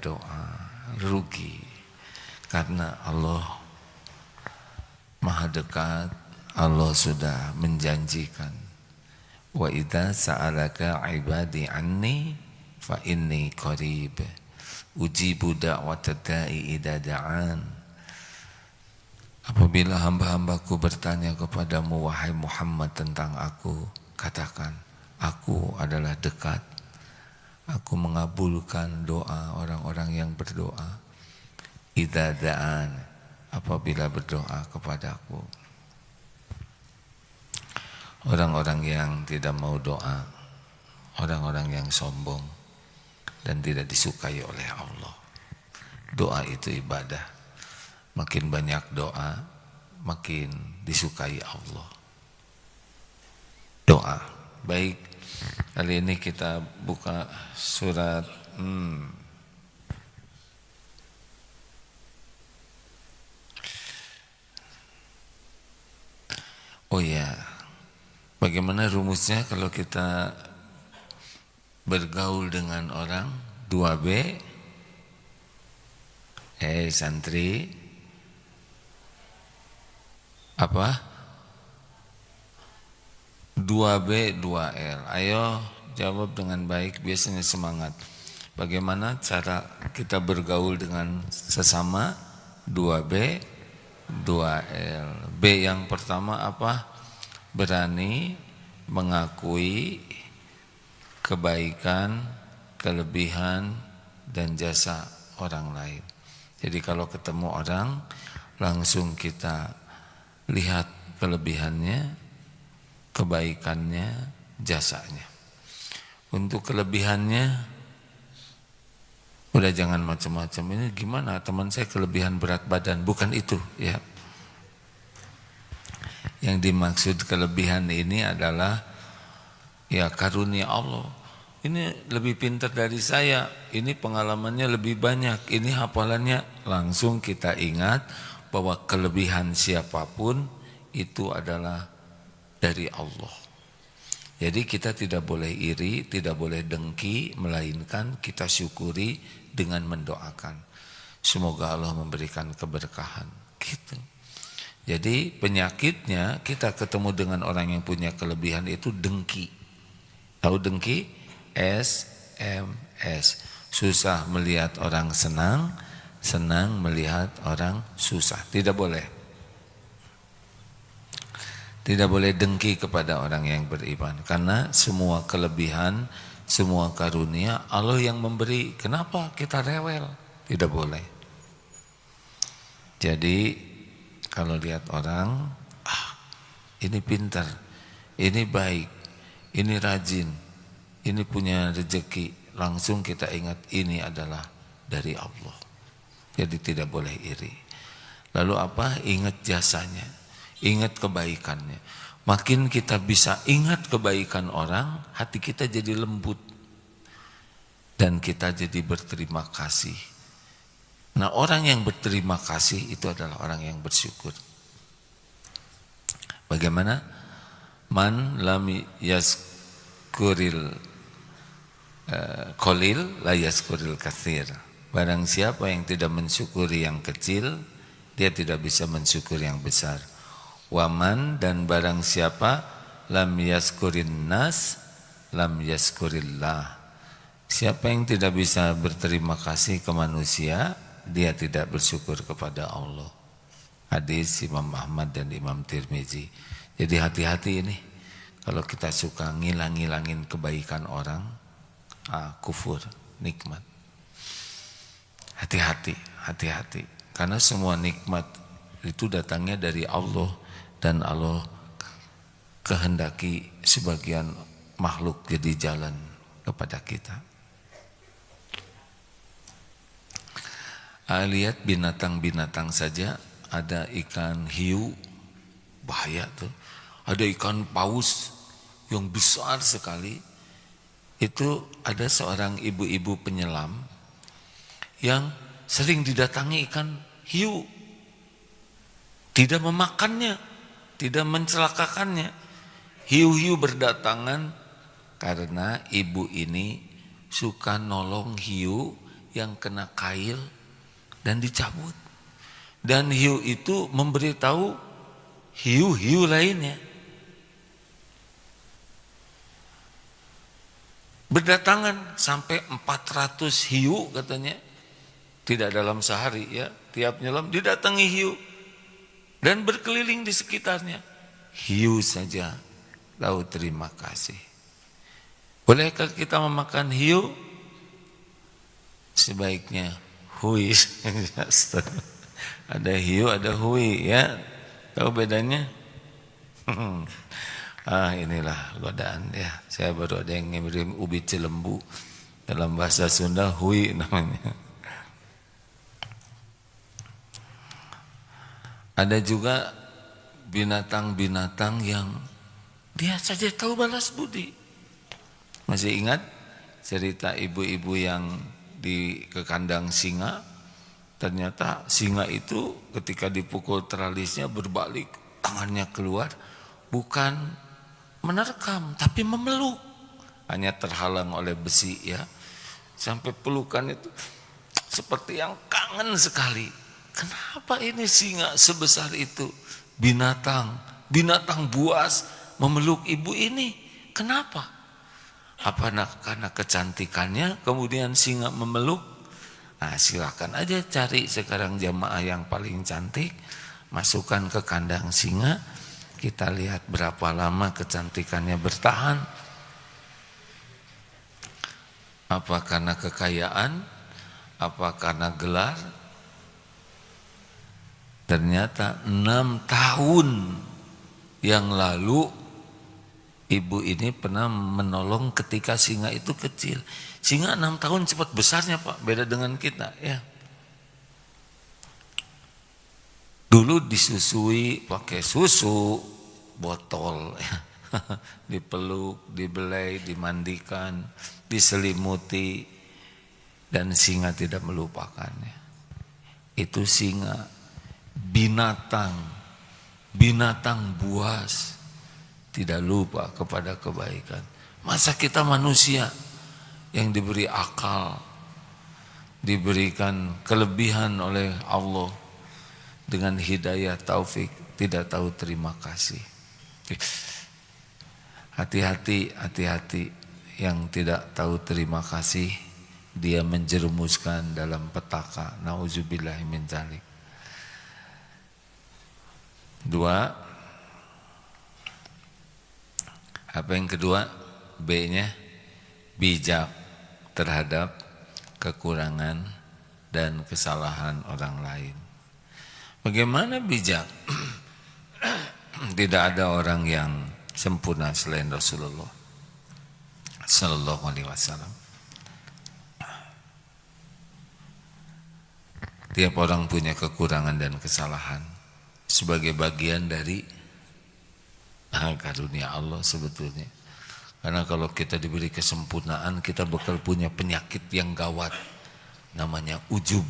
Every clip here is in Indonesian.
doa, rugi. Karena Allah Maha dekat, Allah sudah menjanjikan, wa idza sa'alaka 'ibadi anni fa inni qarib ujibu da'watad da'i idza da'an. Apabila hamba-hambaku bertanya kepadamu wahai Muhammad tentang aku, katakan, aku adalah dekat. Aku mengabulkan doa orang-orang yang berdoa. Idza da'an, apabila berdoa kepadaku. Orang-orang yang tidak mau doa, orang-orang yang sombong dan tidak disukai oleh Allah. Doa itu ibadah. Makin banyak doa, makin disukai Allah. Doa. Baik, kali ini kita buka surat Oh ya, bagaimana rumusnya kalau kita bergaul dengan orang? 2B, santri, apa? 2B, 2L. Ayo jawab dengan baik, biasanya semangat. Bagaimana cara kita bergaul dengan sesama? 2B, 2L. B yang pertama apa? Berani mengakui kebaikan, kelebihan, dan jasa orang lain. Jadi kalau ketemu orang, langsung kita lihat kelebihannya, kebaikannya, jasanya. Untuk kelebihannya, udah jangan macam-macam. Ini gimana teman saya kelebihan berat badan, bukan itu ya. Yang dimaksud kelebihan ini adalah ya karunia Allah. Ini lebih pintar dari saya, ini pengalamannya lebih banyak, ini hafalannya. Langsung kita ingat bahwa kelebihan siapapun itu adalah dari Allah. Jadi kita tidak boleh iri, tidak boleh dengki, melainkan kita syukuri dengan mendoakan. Semoga Allah memberikan keberkahan. Gitu. Jadi penyakitnya kita ketemu dengan orang yang punya kelebihan itu dengki. Tahu dengki? SMS. Susah melihat orang senang, senang melihat orang susah. Tidak boleh. Tidak boleh dengki kepada orang yang beriman. Karena semua kelebihan, semua karunia Allah yang memberi. Kenapa kita rewel? Tidak boleh. Jadi kalau lihat orang, ini pintar, ini baik, ini rajin, ini punya rezeki, langsung kita ingat ini adalah dari Allah. Jadi tidak boleh iri. Lalu apa? Ingat jasanya, ingat kebaikannya. Makin kita bisa ingat kebaikan orang, hati kita jadi lembut dan kita jadi berterima kasih. Nah, orang yang berterima kasih itu adalah orang yang bersyukur. Bagaimana? Man lam yaskuril qalil la yaskuril katsir. Barang siapa yang tidak mensyukuri yang kecil, dia tidak bisa mensyukuri yang besar. Waman, dan barang siapa lam yaskurin nas lam yaskurillah. Siapa yang tidak bisa berterima kasih ke manusia, dia tidak bersyukur kepada Allah. Hadis Imam Ahmad dan Imam Tirmizi. Jadi hati-hati ini. Kalau kita suka ngilang-ngilangin kebaikan orang, kufur, nikmat. Hati-hati, hati-hati. Karena semua nikmat itu datangnya dari Allah. Dan Allah kehendaki sebagian makhluk jadi jalan kepada kita. Lihat binatang-binatang saja, ada ikan hiu, bahaya tuh. Ada ikan paus yang besar sekali. Itu ada seorang ibu-ibu penyelam yang sering didatangi ikan hiu. Tidak memakannya, tidak mencelakakannya. Hiu-hiu berdatangan karena ibu ini suka nolong hiu yang kena kail dan dicabut. Dan hiu itu memberitahu hiu-hiu lainnya. Berdatangan sampai 400 hiu katanya. Tidak dalam sehari ya, tiap nyelam didatangi hiu dan berkeliling di sekitarnya. Hiu saja tahu terima kasih. Bolehkah kita memakan hiu? Sebaiknya hui. Ada hiu, ada hui ya. Tahu bedanya? Inilah godaan ya. Saya baru ada yang ngirim ubi cilembu. Dalam bahasa Sunda hui namanya. Ada juga binatang-binatang yang dia saja tahu balas budi. Masih ingat cerita ibu-ibu yang ke kandang singa? Ternyata singa itu ketika dipukul teralisnya berbalik, tangannya keluar, bukan menerkam tapi memeluk. Hanya terhalang oleh besi ya. Sampai pelukan itu seperti yang kangen sekali. Kenapa ini singa sebesar itu? Binatang buas memeluk ibu ini. Kenapa? Apa karena kecantikannya kemudian singa memeluk? Nah, silakan aja cari sekarang jamaah yang paling cantik, masukkan ke kandang singa, kita lihat berapa lama kecantikannya bertahan. Apa karena kekayaan? Apa karena gelar? Ternyata 6 tahun yang lalu ibu ini pernah menolong ketika singa itu kecil. Singa 6 tahun cepat besarnya Pak, beda dengan kita ya. Dulu disusui pakai susu botol ya. Dipeluk, dibelai, dimandikan, diselimuti, dan singa tidak melupakannya. Itu singa. Binatang buas tidak lupa kepada kebaikan. Masa kita manusia yang diberi akal, diberikan kelebihan oleh Allah dengan hidayah taufik, tidak tahu terima kasih. Hati-hati yang tidak tahu terima kasih, dia menjerumuskan dalam petaka. Nauzubillahi min dzalik. 2. Apa yang kedua? B-nya bijak terhadap kekurangan dan kesalahan orang lain. Bagaimana bijak? Tidak ada orang yang sempurna selain Rasulullah sallallahu alaihi wasallam. Tiap orang punya kekurangan dan kesalahan sebagai bagian dari karunia Allah sebetulnya. Karena kalau kita diberi kesempurnaan, kita bakal punya penyakit yang gawat, namanya ujub.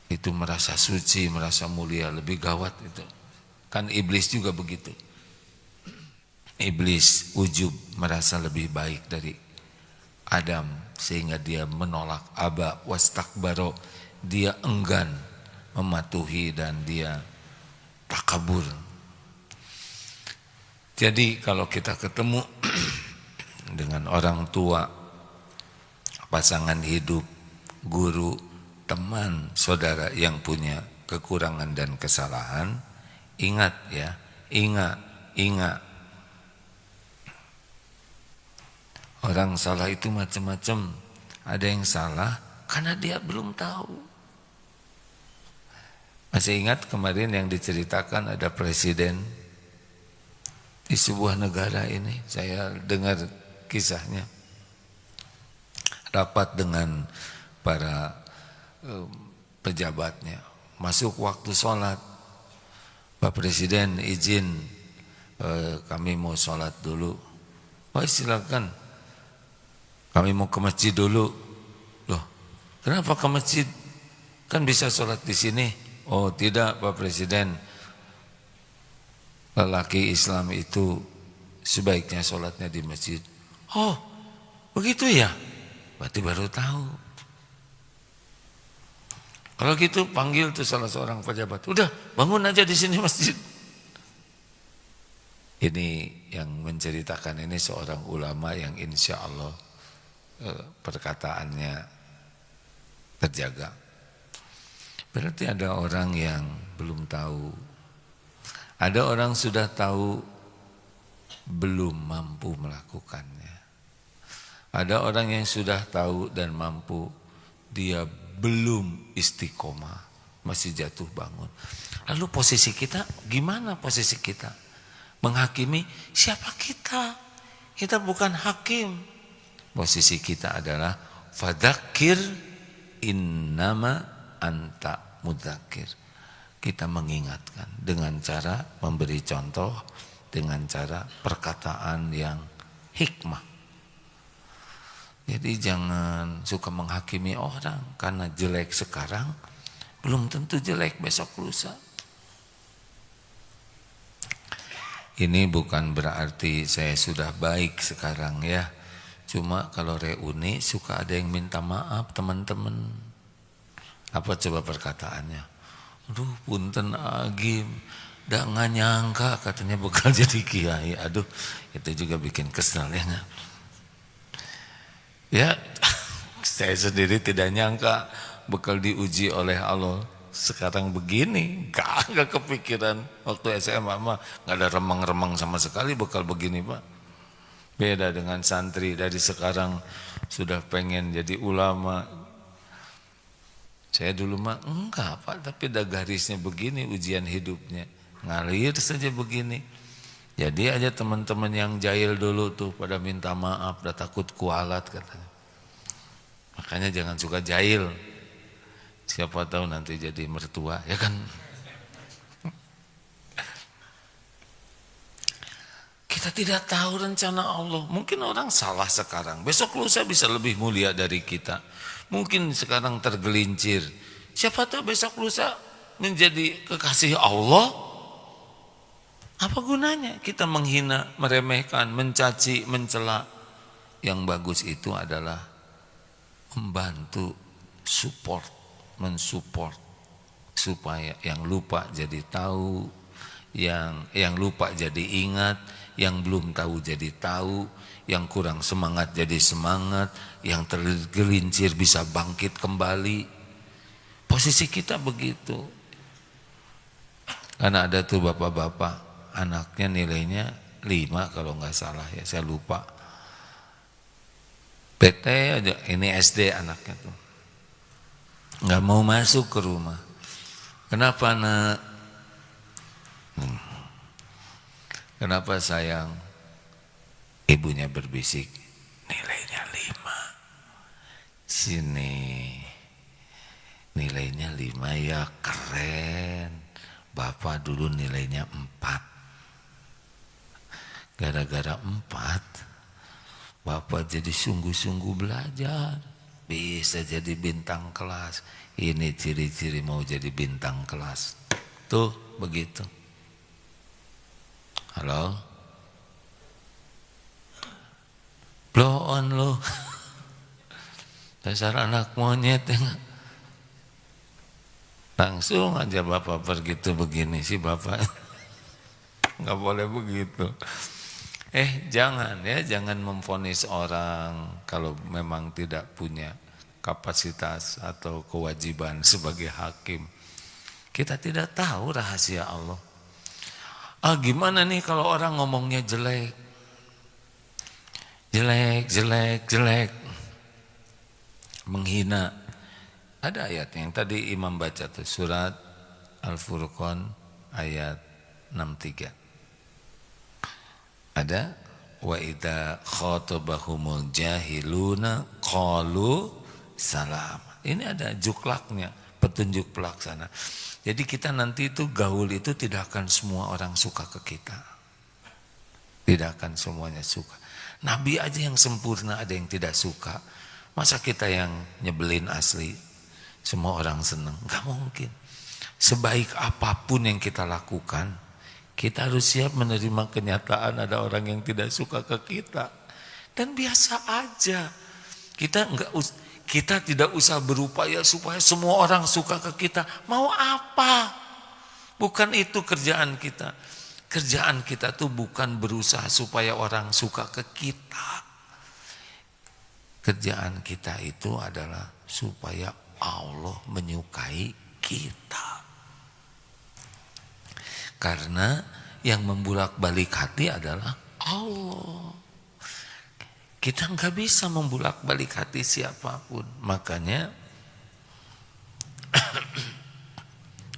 Itu merasa suci, merasa mulia, lebih gawat itu. Kan iblis juga begitu. Iblis ujub, merasa lebih baik dari Adam, sehingga dia menolak, aba wastakbaro, dia enggan mematuhi dan dia takabur. Jadi kalau kita ketemu dengan orang tua, pasangan hidup, guru, teman, saudara yang punya kekurangan dan kesalahan, ingat ya, ingat. Orang salah itu macam-macam. Ada yang salah karena dia belum tahu. Masih ingat kemarin yang diceritakan ada presiden di sebuah negara ini, saya dengar kisahnya. Rapat dengan para pejabatnya, masuk waktu sholat, Pak Presiden izin kami mau sholat dulu. Oh silakan, kami mau ke masjid dulu. Loh, kenapa ke masjid? Kan bisa sholat di sini. Oh tidak Pak Presiden, lelaki Islam itu sebaiknya sholatnya di masjid. Oh begitu ya? berarti baru tahu. Kalau gitu panggil tuh salah seorang pejabat, udah bangun aja di sini masjid. Ini yang menceritakan ini seorang ulama yang insya Allah perkataannya terjaga. Berarti ada orang yang belum tahu, ada orang sudah tahu belum mampu melakukannya. Ada orang yang sudah tahu dan mampu, dia belum istiqomah, masih jatuh bangun. Lalu posisi kita gimana posisi kita? Menghakimi siapa kita? Kita bukan hakim. Posisi kita adalah fadzakir innama anta mudzakir. Kita mengingatkan dengan cara memberi contoh, dengan cara perkataan yang hikmah. Jadi jangan suka menghakimi orang karena jelek sekarang belum tentu jelek besok lusa. Ini bukan berarti saya sudah baik sekarang ya. Cuma kalau reuni suka ada yang minta maaf teman-teman. Apa coba perkataannya? Aduh punten Agim, dah nggak nyangka katanya bakal jadi kiai. Aduh itu juga bikin kesel ya nggak? Ya, saya sendiri tidak nyangka bakal diuji oleh Allah. Sekarang begini, gak kepikiran. Waktu SMA mah gak ada remang-remang sama sekali bakal begini Pak. Beda dengan santri dari sekarang sudah pengen jadi ulama. Saya dulu mah enggak Pak, tapi ada garisnya begini ujian hidupnya. Ngalir saja begini. Jadi aja teman-teman yang jahil dulu tuh pada minta maaf, dah takut kualat katanya. Makanya jangan suka jahil. Siapa tahu nanti jadi mertua, ya kan? Kita tidak tahu rencana Allah. Mungkin orang salah sekarang, besok lusa bisa lebih mulia dari kita. Mungkin sekarang tergelincir. Siapa tahu besok lusa menjadi kekasih Allah. Apa gunanya kita menghina, meremehkan, mencaci, mencela? Yang bagus itu adalah membantu, support, mensupport supaya yang lupa jadi tahu, yang lupa jadi ingat, yang belum tahu jadi tahu, yang kurang semangat jadi semangat, yang tergelincir bisa bangkit kembali. Posisi kita begitu. Karena ada tuh bapak-bapak anaknya nilainya 5 kalau nggak salah ya, saya lupa. PT aja, ini SD anaknya tuh. Nggak mau masuk ke rumah. Kenapa nak? Kenapa sayang? Ibunya berbisik, nilainya 5. Sini, nilainya 5 ya keren. Bapak dulu nilainya 4. Gara-gara 4, Bapak jadi sungguh-sungguh belajar. Bisa jadi bintang kelas. Ini ciri-ciri mau jadi bintang kelas. Tuh begitu. Halo? Blow on lo. Dasar anak monyet ya. Langsung aja Bapak pergi tuh begini sih Bapak. Nggak boleh begitu. Jangan ya, jangan memvonis orang kalau memang tidak punya kapasitas atau kewajiban sebagai hakim. Kita tidak tahu rahasia Allah. Gimana nih kalau orang ngomongnya jelek? Jelek. Menghina. Ada ayat yang tadi Imam baca tuh, surat Al-Furqan ayat 63. Ada wa idza khatabahumul jahiluna qalu salam. Ini ada juklaknya, petunjuk pelaksana. Jadi kita nanti itu gaul itu tidak akan semua orang suka ke kita. Tidak akan semuanya suka. Nabi aja yang sempurna ada yang tidak suka. Masa kita yang nyebelin asli semua orang senang? Enggak mungkin. Sebaik apapun yang kita lakukan, kita harus siap menerima kenyataan ada orang yang tidak suka ke kita. Dan biasa aja. Kita tidak usah berupaya supaya semua orang suka ke kita. Mau apa? Bukan itu kerjaan kita. Kerjaan kita tuh bukan berusaha supaya orang suka ke kita. Kerjaan kita itu adalah supaya Allah menyukai kita. Karena yang membulak-balik hati adalah Allah. Kita nggak bisa membulak-balik hati siapapun. Makanya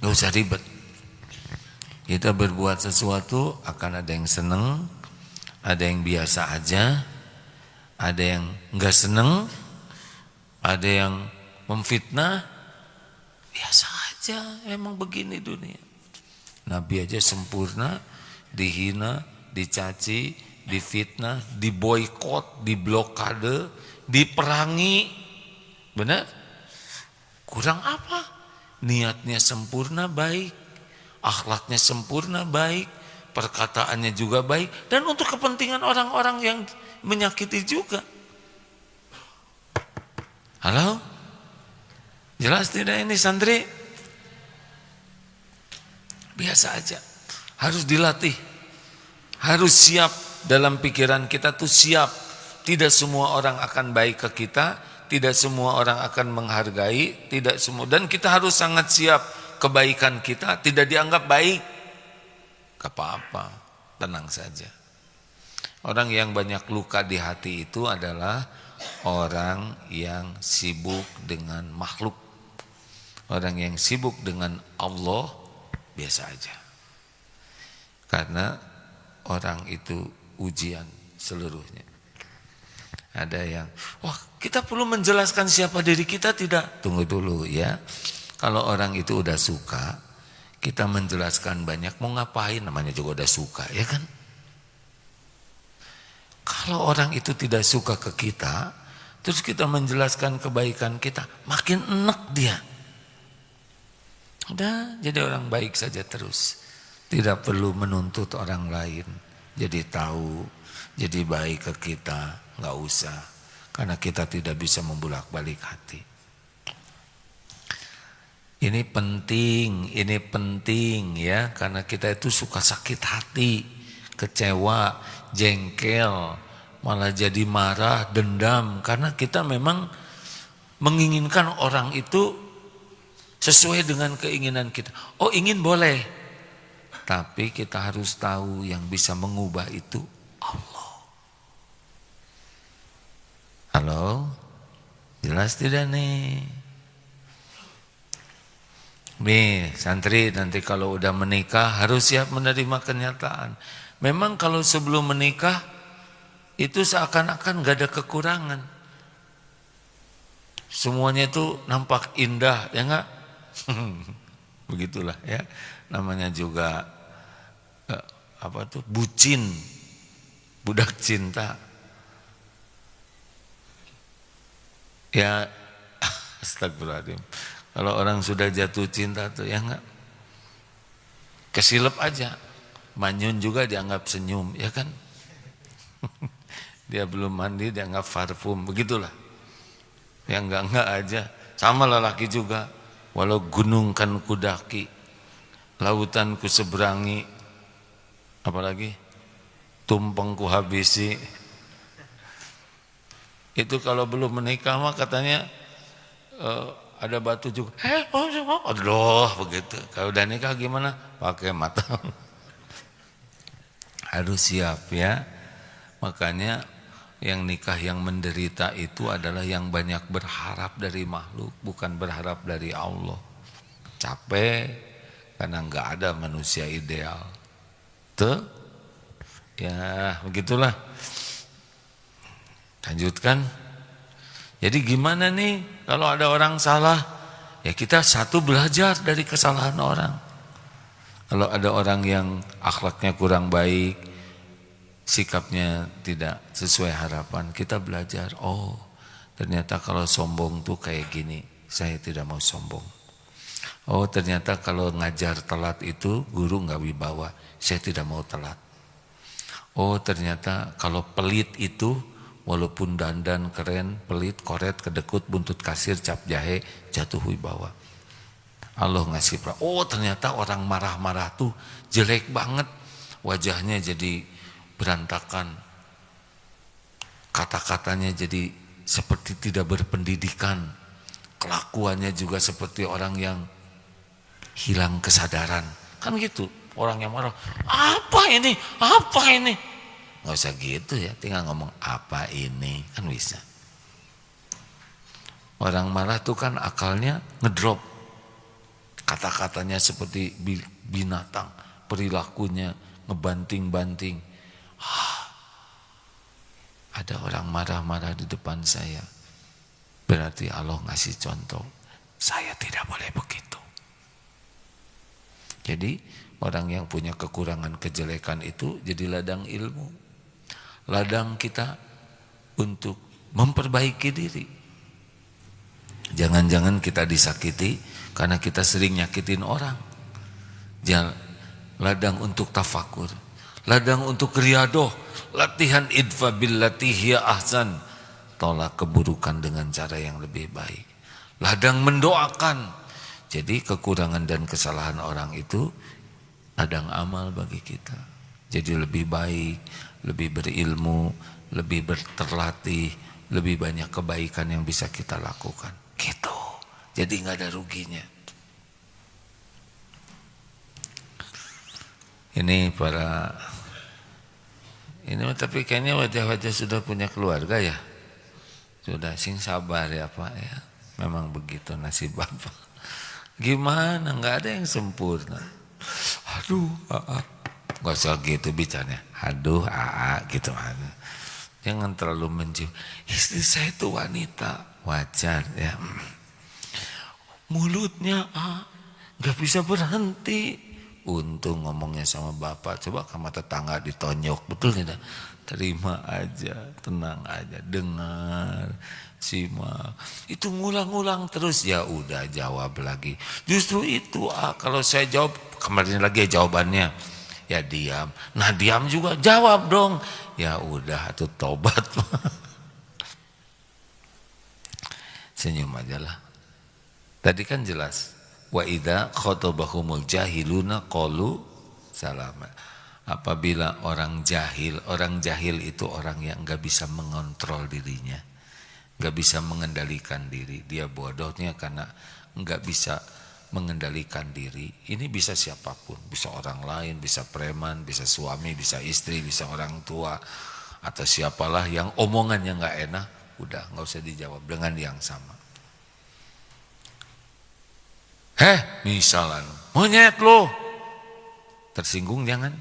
nggak usah ribet. Kita berbuat sesuatu akan ada yang seneng, ada yang biasa aja, ada yang nggak seneng, ada yang memfitnah. Biasa aja, emang begini dunia. Nabi aja sempurna, dihina, dicaci, difitnah, diboikot, diblokade, diperangi. Benar? Kurang apa? Niatnya sempurna baik, akhlaknya sempurna baik, perkataannya juga baik, dan untuk kepentingan orang-orang yang menyakiti juga. Halo? Jelas tidak ini santri? Biasa aja. Harus dilatih. Harus siap dalam pikiran kita tuh siap. Tidak semua orang akan baik ke kita, tidak semua orang akan menghargai, tidak semua, dan kita harus sangat siap kebaikan kita tidak dianggap baik. Gak apa-apa, tenang saja. Orang yang banyak luka di hati itu adalah orang yang sibuk dengan makhluk. Orang yang sibuk dengan Allah biasa aja. Karena orang itu ujian seluruhnya. Ada yang, wah kita perlu menjelaskan siapa diri kita, tidak. Tunggu dulu ya. Kalau orang itu udah suka, kita menjelaskan banyak, mau ngapain, namanya juga udah suka, ya kan? Kalau orang itu tidak suka ke kita, terus kita menjelaskan kebaikan kita, makin enek dia. Udah jadi orang baik saja terus. Tidak perlu menuntut orang lain jadi tahu, jadi baik ke kita, nggak usah. Karena kita tidak bisa membulak-balik hati. Ini penting ya, karena kita itu suka sakit hati, kecewa, jengkel, malah jadi marah, dendam, karena kita memang menginginkan orang itu sesuai dengan keinginan kita. Oh, ingin boleh, tapi kita harus tahu yang bisa mengubah itu Allah. Halo? Jelas tidak nih? Nih santri, nanti kalau udah menikah harus siap menerima kenyataan. Memang kalau sebelum menikah itu seakan-akan gak ada kekurangan. Semuanya itu nampak indah, ya enggak? Begitulah ya. Namanya juga bucin, budak cinta. Ya astagfirullahaladzim. Kalau orang sudah jatuh cinta tuh ya enggak, kesilep aja. Manyun juga dianggap senyum, ya kan? Dia belum mandi dianggap parfum, begitulah. Ya enggak aja. Sama lelaki juga. Walau gunung kan kudaki, lautan ku seberangi, apalagi tumpeng ku habisi. Itu kalau belum menikah mah katanya ada batu juga. Aduh begitu. Kalau udah nikah gimana? Pakai mata. Harus siap ya. Makanya yang nikah yang menderita itu adalah yang banyak berharap dari makhluk, bukan berharap dari Allah. Capek karena nggak ada manusia ideal. Tuh, ya begitulah. Lanjutkan. Jadi gimana nih kalau ada orang salah? Ya kita satu belajar dari kesalahan orang. Kalau ada orang yang akhlaknya kurang baik, sikapnya tidak sesuai harapan, kita belajar. Oh, ternyata kalau sombong tuh kayak gini. Saya tidak mau sombong. Oh, ternyata kalau ngajar telat itu guru nggak wibawa. Saya tidak mau telat. Oh, ternyata kalau pelit itu Walaupun dandan keren, pelit, koret, kedekut, buntut kasir, cap jahe, jatuh wibawa. Allah ngasih oh ternyata orang marah-marah tuh jelek banget. Wajahnya jadi berantakan. Kata-katanya jadi seperti tidak berpendidikan. Kelakuannya juga seperti orang yang hilang kesadaran. Kan gitu, orang yang marah, apa ini? Apa ini? Nggak usah gitu ya, tinggal ngomong apa ini, kan bisa. Orang marah tuh kan akalnya ngedrop. Kata-katanya seperti binatang, perilakunya ngebanting-banting. Ada orang marah-marah di depan saya. Berarti Allah ngasih contoh, saya tidak boleh begitu. Jadi orang yang punya kekurangan kejelekan itu jadi ladang ilmu. Ladang kita untuk memperbaiki diri. Jangan-jangan kita disakiti karena kita sering nyakitin orang. Ladang untuk tafakur, ladang untuk riadoh, latihan idfa billati hiya ahsan, tolak keburukan dengan cara yang lebih baik. Ladang mendoakan. Jadi kekurangan dan kesalahan orang itu ladang amal bagi kita. Jadi lebih baik, lebih berilmu, lebih terlatih, lebih banyak kebaikan yang bisa kita lakukan. Gitu. Jadi nggak ada ruginya. Ini tapi kayaknya wajah-wajah sudah punya keluarga ya. Sudah sing sabar ya Pak ya. Memang begitu nasib Bapak. Gimana? Nggak ada yang sempurna. Aduh, nggak usah gitu bicaranya. Aduh, gitu aja. Jangan terlalu mencium. Istri saya itu wanita, wajar ya. Mulutnya nggak bisa berhenti. Untung ngomongnya sama bapak. Coba sama tetangga ditonyok, betul tidak? Terima aja, tenang aja, dengar, simak. Itu ngulang-ngulang terus, ya udah jawab lagi. Justru itu kalau saya jawab kemarin lagi jawabannya. Ya diam. Nah diam juga jawab dong. Ya udah itu tobat. Senyum aja lah. Tadi kan jelas. Wa idza khatabahumul jahiluna qalu salama. Apabila orang jahil itu orang yang enggak bisa mengontrol dirinya. Enggak bisa mengendalikan diri. Dia bodohnya karena enggak bisa mengendalikan diri. Ini bisa siapapun, bisa orang lain, bisa preman, bisa suami, bisa istri, bisa orang tua, atau siapalah yang omongannya nggak enak, udah nggak usah dijawab dengan yang sama. Misalnya, monyet lo, tersinggung jangan.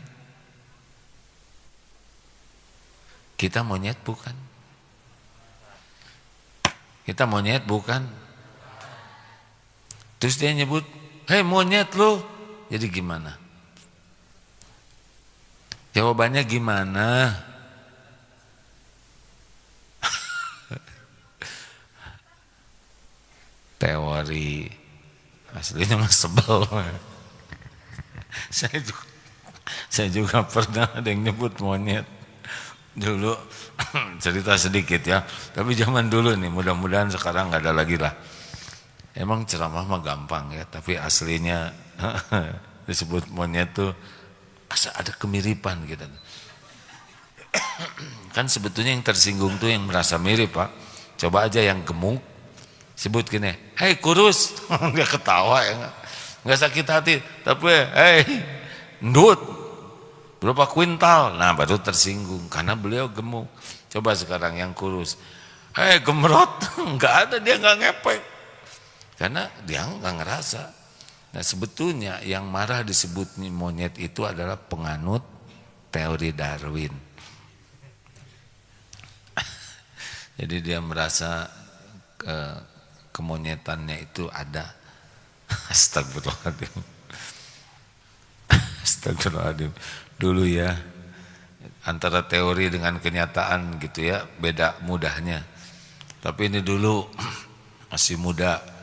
Kita monyet bukan? Kita monyet bukan? Terus dia nyebut, monyet lo. Jadi gimana? Jawabannya gimana? Teori aslinya mah sebel. Saya juga pernah ada yang nyebut monyet. Dulu cerita sedikit ya. Tapi zaman dulu nih, mudah-mudahan sekarang nggak ada lagi lah. Emang ceramah mah gampang ya, tapi aslinya disebut monyet tuh ada kemiripan gitu. Kan sebetulnya yang tersinggung tuh yang merasa mirip Pak. Coba aja yang gemuk sebut gini, kurus, nggak ketawa ya, nggak sakit hati, tapi ndut berapa kuintal, nah baru tersinggung karena beliau gemuk. Coba sekarang yang kurus, gemrot, nggak ada, dia nggak ngepek. Karena dia nggak ngerasa. Nah sebetulnya yang marah disebut monyet itu adalah penganut teori Darwin. Jadi dia merasa kemonyetannya itu ada. Astagfirullahaladzim. Astagfirullahaladzim. Dulu ya antara teori dengan kenyataan gitu ya, beda mudahnya. Tapi ini dulu masih muda.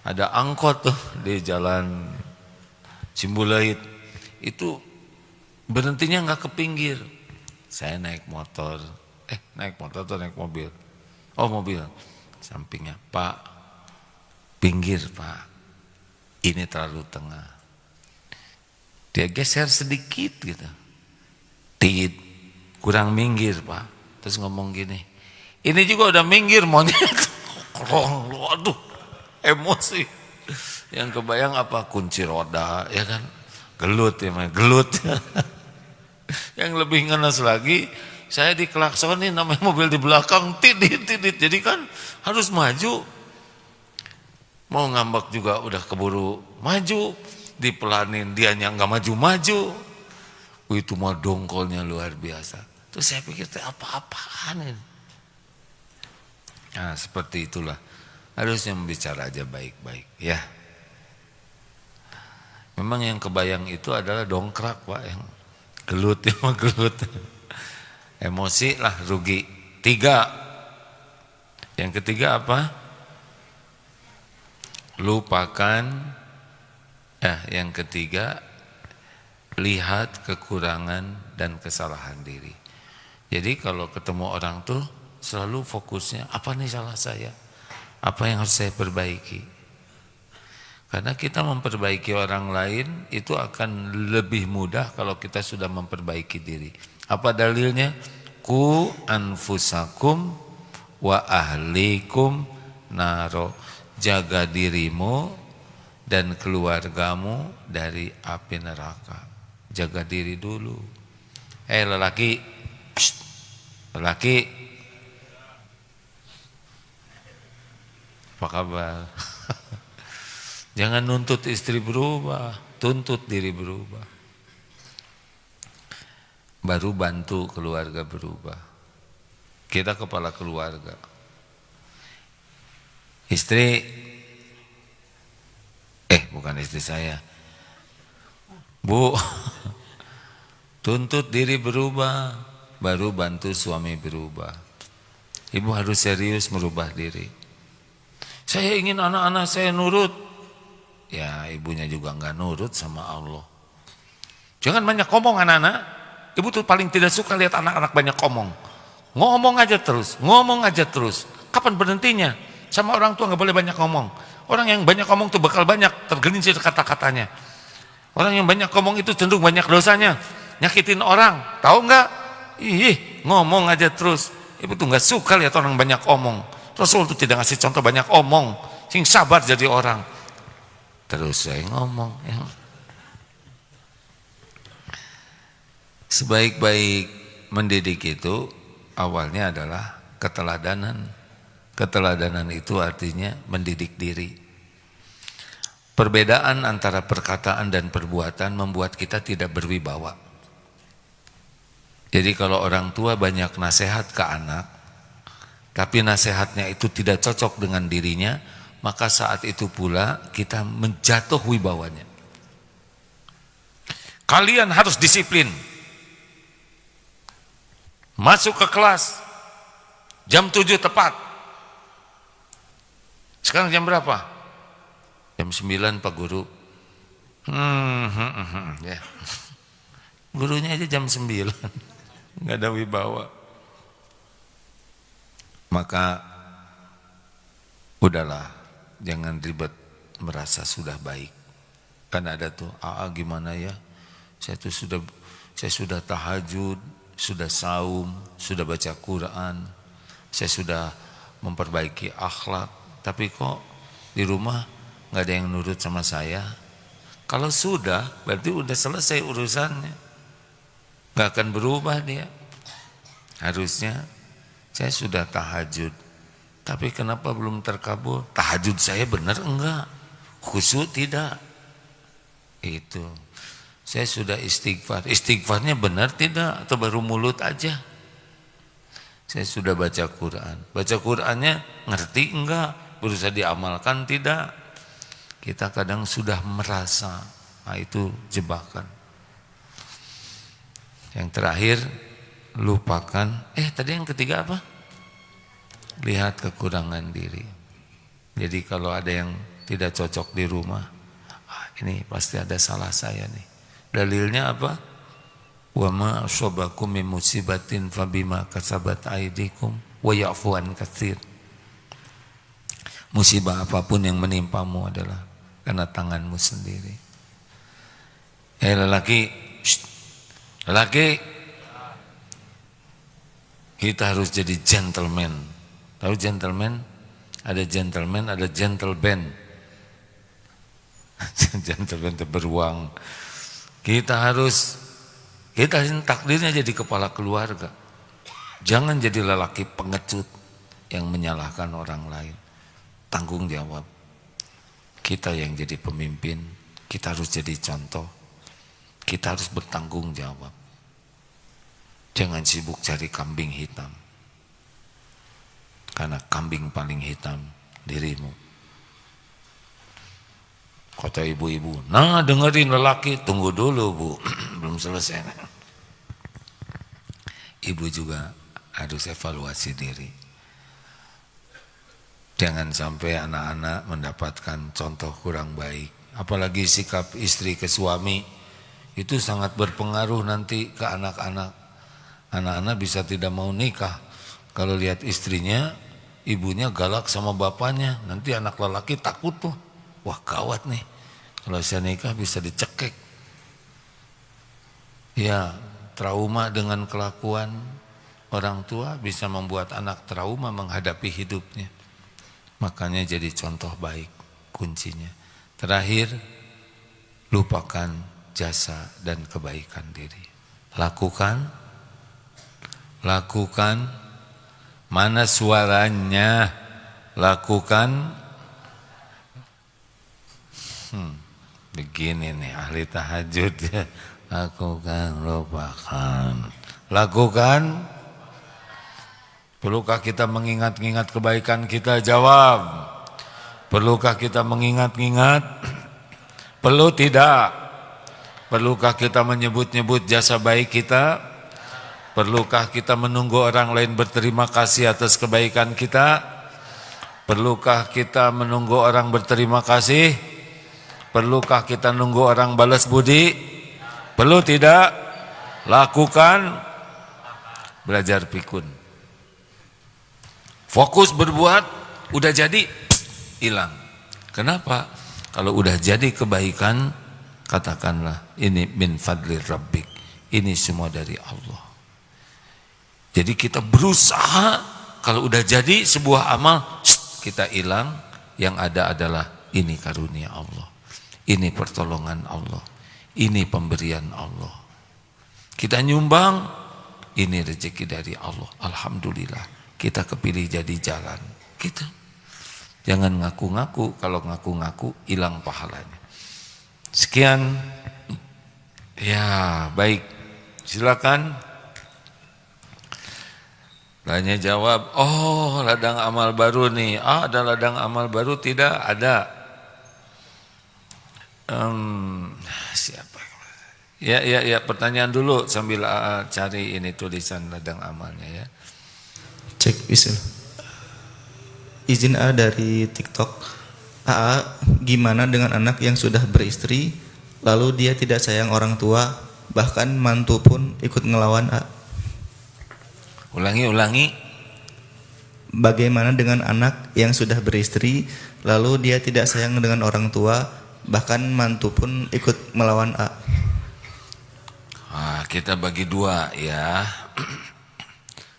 Ada angkot tuh di jalan Cimbulait, itu berhentinya nggak ke pinggir. Saya naik motor naik motor atau naik mobil? Oh mobil. Sampingnya, Pak, pinggir Pak, ini terlalu tengah. Dia geser sedikit gitu, tit, kurang minggir Pak. Terus ngomong gini, ini juga udah minggir monyet. Aduh, emosi. Yang kebayang apa? Kunci roda, ya kan? Gelut ya, gelut. Yang lebih ngenes lagi, saya dikelaksonin namanya mobil di belakang, tidit. Jadi kan harus maju. Mau ngambek juga udah keburu maju, dipelanin dianya nggak maju-maju. Itu mah dongkolnya luar biasa. Terus saya pikir apa-apaan ini. Nah seperti itulah, harusnya membicara aja baik-baik ya. Memang yang kebayang itu adalah dongkrak Pak, yang gelut ya mah gelut. Emosi lah rugi. 3. Yang ketiga apa? Lupakan. Yang ketiga, lihat kekurangan dan kesalahan diri. Jadi kalau ketemu orang tuh selalu fokusnya, apa nih salah saya? Apa yang harus saya perbaiki? Karena kita memperbaiki orang lain itu akan lebih mudah kalau kita sudah memperbaiki diri. Apa dalilnya? Ku anfusakum wa ahlikum naro. Jaga dirimu dan keluargamu dari api neraka. Jaga diri dulu. Lelaki, psst, lelaki, apa kabar? Jangan nuntut istri berubah, tuntut diri berubah. Baru bantu keluarga berubah. Kita kepala keluarga. Istri, bukan istri saya, Bu, tuntut diri berubah, baru bantu suami berubah. Ibu harus serius merubah diri. Saya ingin anak-anak saya nurut. Ya ibunya juga enggak nurut sama Allah. Jangan banyak ngomong anak-anak. Ibu tuh paling tidak suka lihat anak-anak banyak ngomong. Ngomong aja terus. Kapan berhentinya? Sama orang tua enggak boleh banyak ngomong. Orang yang banyak ngomong tuh bakal banyak tergelincir kata-katanya. Orang yang banyak ngomong itu cenderung banyak dosanya. Nyakitin orang, tahu enggak? Ngomong aja terus. Ibu tuh enggak suka lihat orang banyak omong. Rasul tuh tidak ngasih contoh banyak omong. Sing sabar jadi orang. Terus saya ngomong. Ya. Sebaik-baik mendidik itu awalnya adalah keteladanan. Keteladanan itu artinya mendidik diri. Perbedaan antara perkataan dan perbuatan membuat kita tidak berwibawa. Jadi kalau orang tua banyak nasihat ke anak, tapi nasihatnya itu tidak cocok dengan dirinya, maka saat itu pula kita menjatuh wibawanya. Kalian harus disiplin. Masuk ke kelas jam 7 tepat. Sekarang jam berapa? Jam 9 Pak Guru. Ya. Gurunya aja jam 9. Enggak ada wibawa. Maka udahlah, jangan ribet merasa sudah baik. Kan ada tuh, gimana ya? Saya sudah tahajud, sudah saum, sudah baca Quran, saya sudah memperbaiki akhlak. Tapi kok di rumah nggak ada yang nurut sama saya. Kalau sudah, berarti udah selesai urusannya. Nggak akan berubah dia. Harusnya saya sudah tahajud, tapi kenapa belum terkabul? Tahajud saya benar enggak? Khusyuk tidak? Itu. Saya sudah istighfar. Istighfarnya benar tidak? Atau baru mulut aja? Saya sudah baca Quran. Baca Qurannya ngerti enggak? Berusaha diamalkan tidak? Kita kadang sudah merasa, itu jebakan. Yang terakhir, lupakan. Tadi yang ketiga apa? Lihat kekurangan diri. Jadi kalau ada yang tidak cocok di rumah, ini pasti ada salah saya nih. Dalilnya apa? Wa ma asabakum min musibatin fabima kasabat aydikum wa ya'fu an katsir. Musibah apapun yang menimpamu adalah karena tanganmu sendiri. Lelaki, lelaki, kita harus jadi gentleman. Tahu gentleman? Ada gentleman, ada gentle band. Gentleman itu beruang. Kita takdirnya jadi kepala keluarga. Jangan jadi lelaki pengecut yang menyalahkan orang lain. Tanggung jawab. Kita yang jadi pemimpin, kita harus jadi contoh. Kita harus bertanggung jawab. Jangan sibuk cari kambing hitam. Karena kambing paling hitam dirimu. Kata ibu-ibu, nah dengerin lelaki, tunggu dulu bu, belum selesai. Ibu juga harus evaluasi diri. Jangan sampai anak-anak mendapatkan contoh kurang baik. Apalagi sikap istri ke suami, itu sangat berpengaruh nanti ke anak-anak. Anak-anak bisa tidak mau nikah kalau lihat istrinya, ibunya galak sama bapaknya. Nanti anak lelaki takut tuh, wah gawat nih, kalau saya nikah bisa dicekek. Ya, trauma dengan kelakuan orang tua bisa membuat anak trauma menghadapi hidupnya. Makanya jadi contoh baik kuncinya. Terakhir, lupakan jasa dan kebaikan diri. Lakukan. Mana suaranya? Lakukan. Begini nih ahli tahajud ya. Lakukan, lupakan. Lakukan. Perlukah kita mengingat-ingat kebaikan kita? Jawab. Perlukah kita mengingat-ingat? Perlu tidak? Perlukah kita menyebut-nyebut jasa baik kita? Perlukah kita menunggu orang lain berterima kasih atas kebaikan kita? Perlukah kita menunggu orang berterima kasih? Perlukah kita nunggu orang balas budi? Perlu tidak? Lakukan. Belajar pikun. Fokus berbuat, udah jadi, hilang. Kenapa? Kalau udah jadi kebaikan, katakanlah ini min fadli rabbik. Ini semua dari Allah. Jadi kita berusaha, kalau udah jadi sebuah amal, kita hilang, yang ada adalah ini karunia Allah. Ini pertolongan Allah. Ini pemberian Allah. Kita nyumbang, ini rezeki dari Allah. Alhamdulillah, kita kepilih jadi jalan. Gitu. Jangan ngaku-ngaku, kalau ngaku-ngaku hilang pahalanya. Sekian. Ya, baik. Silakan. Tanya jawab, oh ladang amal baru nih. Ada ladang amal baru? Tidak, ada. Siapa? Ya, pertanyaan dulu sambil cari ini tulisan ladang amalnya ya. Cek bisa. Izin dari TikTok. Gimana dengan anak yang sudah beristri, lalu dia tidak sayang orang tua, bahkan mantu pun ikut ngelawan Ulangi. Bagaimana dengan anak yang sudah beristri, lalu dia tidak sayang dengan orang tua, bahkan mantu pun ikut melawan Kita bagi dua ya.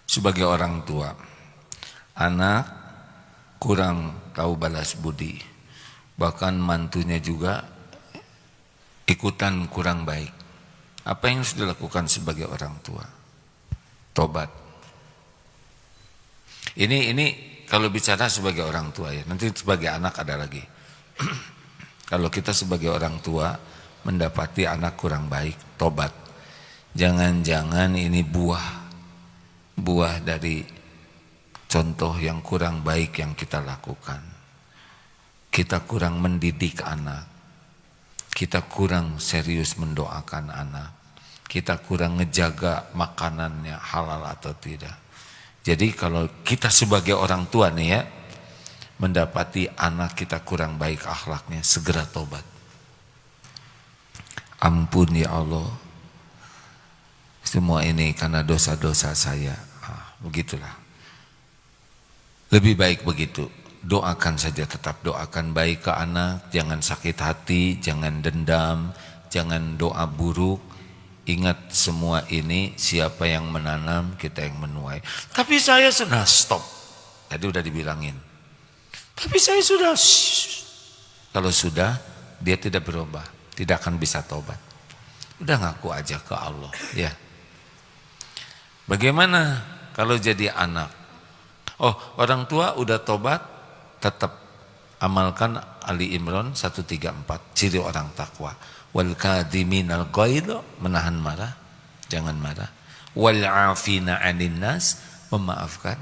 Sebagai orang tua, anak kurang tahu balas budi, bahkan mantunya juga ikutan kurang baik. Apa yang harus dilakukan sebagai orang tua? Tobat. Ini kalau bicara sebagai orang tua ya, nanti sebagai anak ada lagi. Kalau kita sebagai orang tua mendapati anak kurang baik, tobat. Jangan-jangan ini buah dari contoh yang kurang baik yang kita lakukan. Kita kurang mendidik anak. Kita kurang serius mendoakan anak. Kita kurang ngejaga makanannya halal atau tidak. Jadi kalau kita sebagai orang tua nih ya, mendapati anak kita kurang baik akhlaknya, segera tobat. Ampun ya Allah, Semua ini karena dosa-dosa saya. Begitulah. Lebih baik begitu. Doakan saja, tetap doakan baik ke anak, jangan sakit hati, jangan dendam, jangan doa buruk. Ingat semua ini siapa yang menanam, kita yang menuai. Tapi saya sudah stop. Tadi udah dibilangin. Tapi saya sudah kalau sudah dia tidak berubah, tidak akan bisa tobat. Udah ngaku aja ke Allah, ya. Bagaimana kalau jadi anak? Oh, orang tua udah tobat, tetap amalkan Ali Imran 134, ciri orang takwa. Wal kadhiminal ghaidh, menahan marah, jangan marah. Wal 'afina 'anil nas, memaafkan.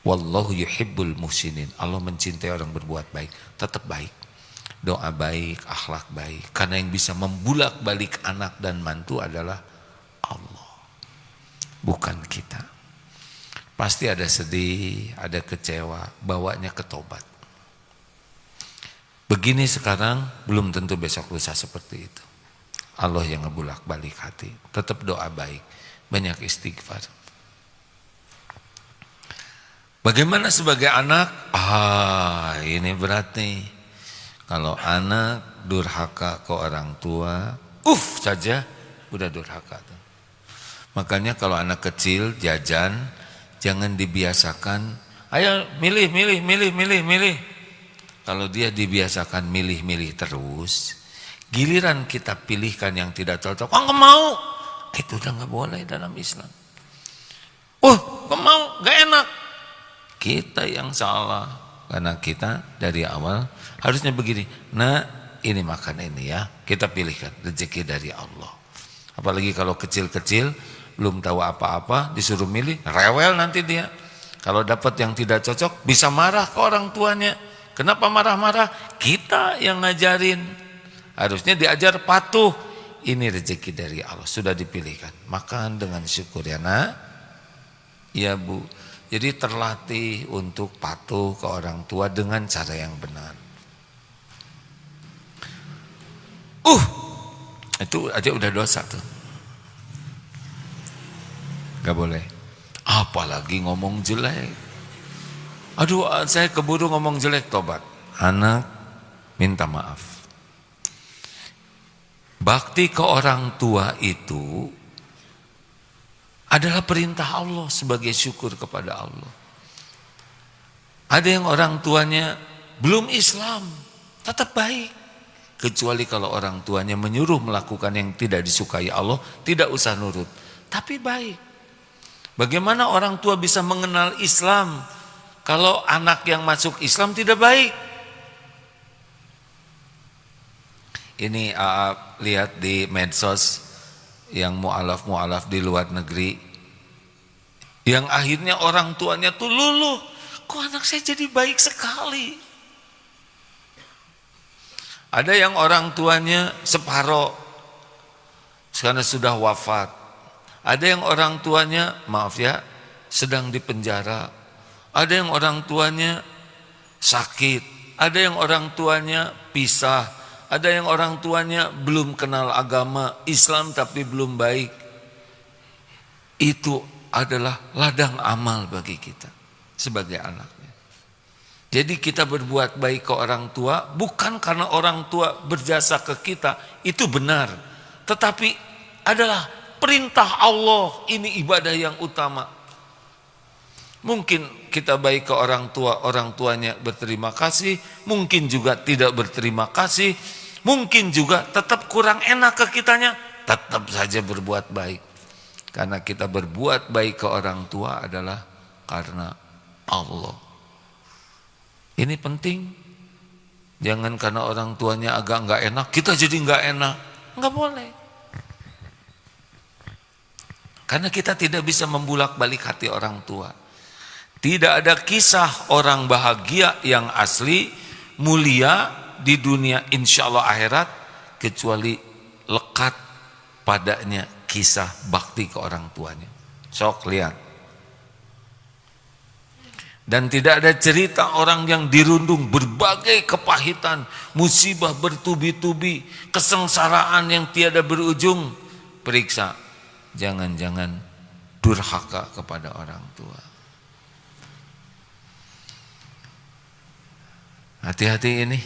Wallahu yuhibbul muhsinin. Allah mencintai orang berbuat baik, tetap baik. Doa baik, akhlak baik. Karena yang bisa membulak-balik anak dan mantu adalah Allah, bukan kita. Pasti ada sedih, ada kecewa, bawanya ke tobat. Begini sekarang, belum tentu besok lusa seperti itu. Allah yang ngebulak-balik hati. Tetap doa baik, banyak istighfar. Bagaimana sebagai anak? Ini berat nih. Kalau anak durhaka ke orang tua, saja udah durhaka tuh. Makanya kalau anak kecil jajan, jangan dibiasakan, ayo milih. Kalau dia dibiasakan milih terus, giliran kita pilihkan yang tidak cocok, nggak mau, itu udah nggak boleh dalam Islam. Nggak mau, nggak enak. Kita yang salah, karena kita dari awal harusnya begini. Nah, ini makan ini ya, kita pilihkan, rezeki dari Allah. Apalagi kalau kecil-kecil belum tahu apa-apa, disuruh milih, rewel nanti dia. Kalau dapat yang tidak cocok, bisa marah ke orang tuanya. Kenapa marah-marah? Kita yang ngajarin. Harusnya diajar patuh. Ini rezeki dari Allah, sudah dipilihkan. Makan dengan syukur ya nak. Ya bu. Jadi terlatih untuk patuh ke orang tua dengan cara yang benar. Itu aja udah dosa tuh. Gak boleh. Apalagi ngomong jelek. Aduh, saya keburu ngomong jelek, tobat. Anak minta maaf. Bakti ke orang tua itu adalah perintah Allah sebagai syukur kepada Allah. Ada yang orang tuanya belum Islam, tetap baik. Kecuali kalau orang tuanya menyuruh melakukan yang tidak disukai Allah, tidak usah nurut. Tapi baik. Bagaimana orang tua bisa mengenal Islam kalau anak yang masuk Islam tidak baik? Ini lihat di medsos yang mu'alaf di luar negeri, yang akhirnya orang tuanya tuh luluh, kok anak saya jadi baik sekali. Ada yang orang tuanya separoh karena sudah wafat. Ada yang orang tuanya, maaf ya, sedang dipenjara. Ada yang orang tuanya sakit. Ada yang orang tuanya pisah. Ada yang orang tuanya belum kenal agama Islam tapi belum baik. Itu adalah ladang amal bagi kita sebagai anaknya. Jadi kita berbuat baik ke orang tua bukan karena orang tua berjasa ke kita, itu benar. Tetapi adalah perintah Allah, ini ibadah yang utama. Mungkin kita baik ke orang tua, orang tuanya berterima kasih, mungkin juga tidak berterima kasih. Mungkin juga tetap kurang enak ke kitanya, tetap saja berbuat baik. Karena kita berbuat baik ke orang tua adalah karena Allah. Ini penting. Jangan karena orang tuanya agak enggak enak, kita jadi enggak enak. Enggak boleh. Karena kita tidak bisa membulak-balik hati orang tua. Tidak ada kisah orang bahagia yang asli, mulia di dunia insya Allah akhirat kecuali lekat padanya kisah bakti ke orang tuanya. Sok lihat. Dan tidak ada cerita orang yang dirundung berbagai kepahitan, musibah bertubi-tubi, kesengsaraan yang tiada berujung. Periksa jangan-jangan durhaka kepada orang tua. Hati-hati ini.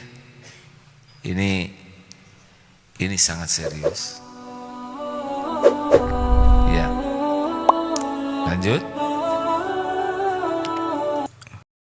Ini sangat serius. Ya. Lanjut.